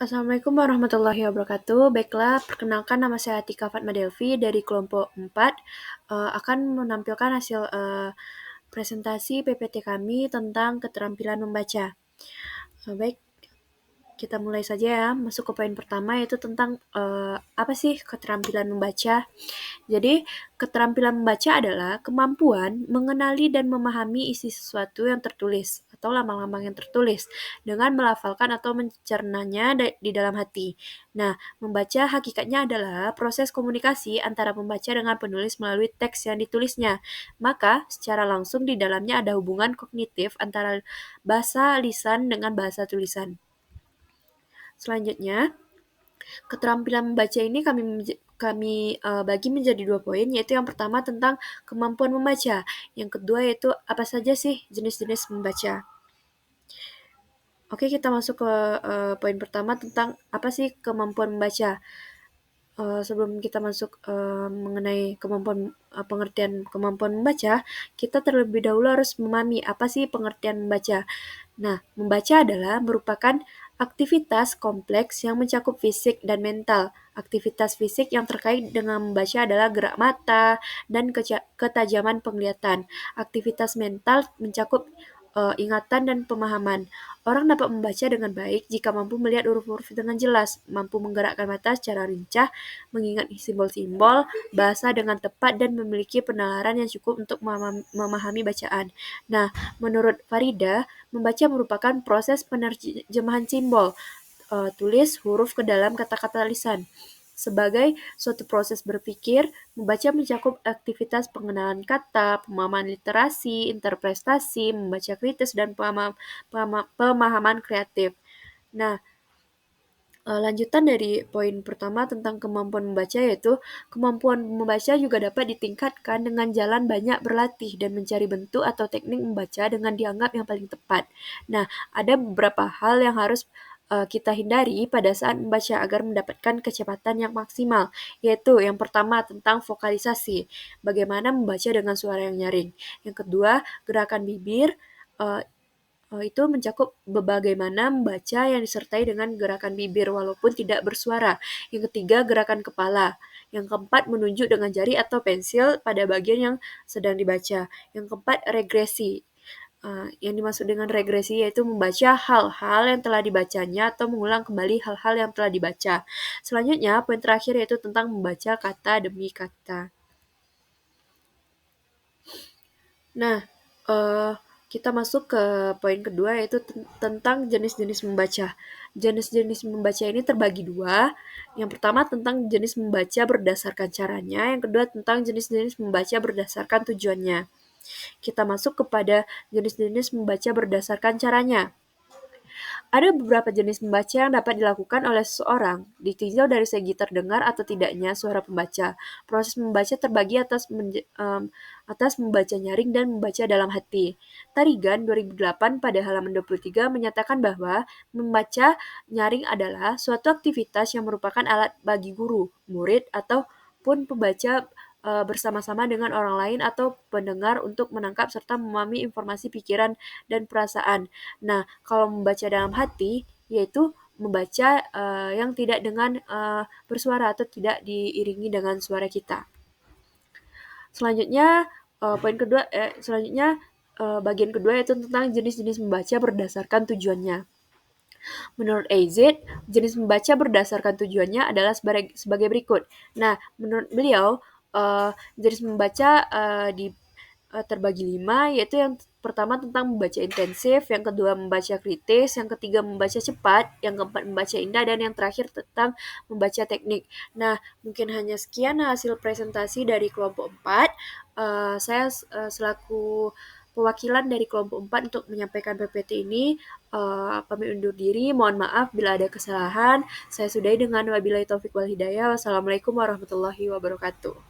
Assalamualaikum warahmatullahi wabarakatuh. Baiklah, perkenalkan nama saya Atika Fatma Delvi dari kelompok 4, akan menampilkan hasil presentasi PPT kami tentang keterampilan membaca. Baik, kita mulai saja ya. Masuk ke poin pertama, yaitu tentang apa sih keterampilan membaca. Jadi, keterampilan membaca adalah kemampuan mengenali dan memahami isi sesuatu yang tertulis atau lambang-lambang yang tertulis dengan melafalkan atau mencernanya di dalam hati. Nah, membaca hakikatnya adalah proses komunikasi antara pembaca dengan penulis melalui teks yang ditulisnya. Maka, secara langsung di dalamnya ada hubungan kognitif antara bahasa lisan dengan bahasa tulisan. Selanjutnya, keterampilan membaca ini kami bagi menjadi 2 poin, yaitu yang pertama tentang kemampuan membaca, yang kedua yaitu apa saja sih jenis-jenis membaca. Oke, kita masuk ke poin pertama tentang apa sih kemampuan membaca. Sebelum kita masuk mengenai pengertian kemampuan membaca, kita terlebih dahulu harus memahami apa sih pengertian membaca. Nah, membaca adalah merupakan aktivitas kompleks yang mencakup fisik dan mental. Aktivitas fisik yang terkait dengan membaca adalah gerak mata dan ketajaman penglihatan. Aktivitas mental mencakup ingatan dan pemahaman. Orang dapat membaca dengan baik jika mampu melihat huruf-huruf dengan jelas, mampu menggerakkan mata secara lincah, mengingat simbol-simbol, bahasa dengan tepat, dan memiliki penalaran yang cukup untuk memahami bacaan. Nah, menurut Farida, membaca merupakan proses penerjemahan simbol, tulis huruf ke dalam kata-kata lisan. Sebagai suatu proses berpikir, membaca mencakup aktivitas pengenalan kata, pemahaman literasi, interpretasi, membaca kritis, dan pemahaman kreatif. Nah, lanjutan dari poin pertama tentang kemampuan membaca, yaitu kemampuan membaca juga dapat ditingkatkan dengan jalan banyak berlatih dan mencari bentuk atau teknik membaca dengan dianggap yang paling tepat. Nah, ada beberapa hal yang harus kita hindari pada saat membaca agar mendapatkan kecepatan yang maksimal, yaitu yang pertama tentang vokalisasi, bagaimana membaca dengan suara yang nyaring. Yang kedua, gerakan bibir, itu mencakup bagaimana membaca yang disertai dengan gerakan bibir walaupun tidak bersuara. Yang ketiga, gerakan kepala. Yang keempat, menunjuk dengan jari atau pensil pada bagian yang sedang dibaca. Yang keempat, regresi. Yang dimaksud dengan regresi yaitu membaca hal-hal yang telah dibacanya atau mengulang kembali hal-hal yang telah dibaca. Selanjutnya, poin terakhir yaitu tentang membaca kata demi kata. Nah, kita masuk ke poin kedua, yaitu tentang jenis-jenis membaca. Jenis-jenis membaca ini terbagi dua. Yang pertama tentang jenis membaca berdasarkan caranya, yang kedua tentang jenis-jenis membaca berdasarkan tujuannya. Kita masuk kepada jenis-jenis membaca berdasarkan caranya. Ada beberapa jenis membaca yang dapat dilakukan oleh seseorang, ditinjau dari segi terdengar atau tidaknya suara pembaca. Proses membaca terbagi atas membaca nyaring dan membaca dalam hati. Tarigan 2008 pada halaman 23 menyatakan bahwa membaca nyaring adalah suatu aktivitas yang merupakan alat bagi guru, murid, ataupun pembaca bersama-sama dengan orang lain atau pendengar untuk menangkap serta memahami informasi pikiran dan perasaan. Nah, kalau membaca dalam hati, yaitu membaca yang tidak dengan bersuara atau tidak diiringi dengan suara kita. Selanjutnya, bagian kedua yaitu tentang jenis-jenis membaca berdasarkan tujuannya. Menurut AZ, jenis membaca berdasarkan tujuannya adalah sebagai berikut. Nah, menurut beliau, jenis membaca terbagi 5, yaitu yang pertama tentang membaca intensif, yang kedua membaca kritis, yang ketiga membaca cepat, yang keempat membaca indah, dan yang terakhir tentang membaca teknik. Nah, mungkin hanya sekian hasil presentasi dari kelompok 4. Saya selaku perwakilan dari kelompok 4 untuk menyampaikan PPT ini, pamit undur diri. Mohon maaf bila ada kesalahan. Saya sudahi dengan wabillahi taufik wal hidayah. Wassalamualaikum warahmatullahi wabarakatuh.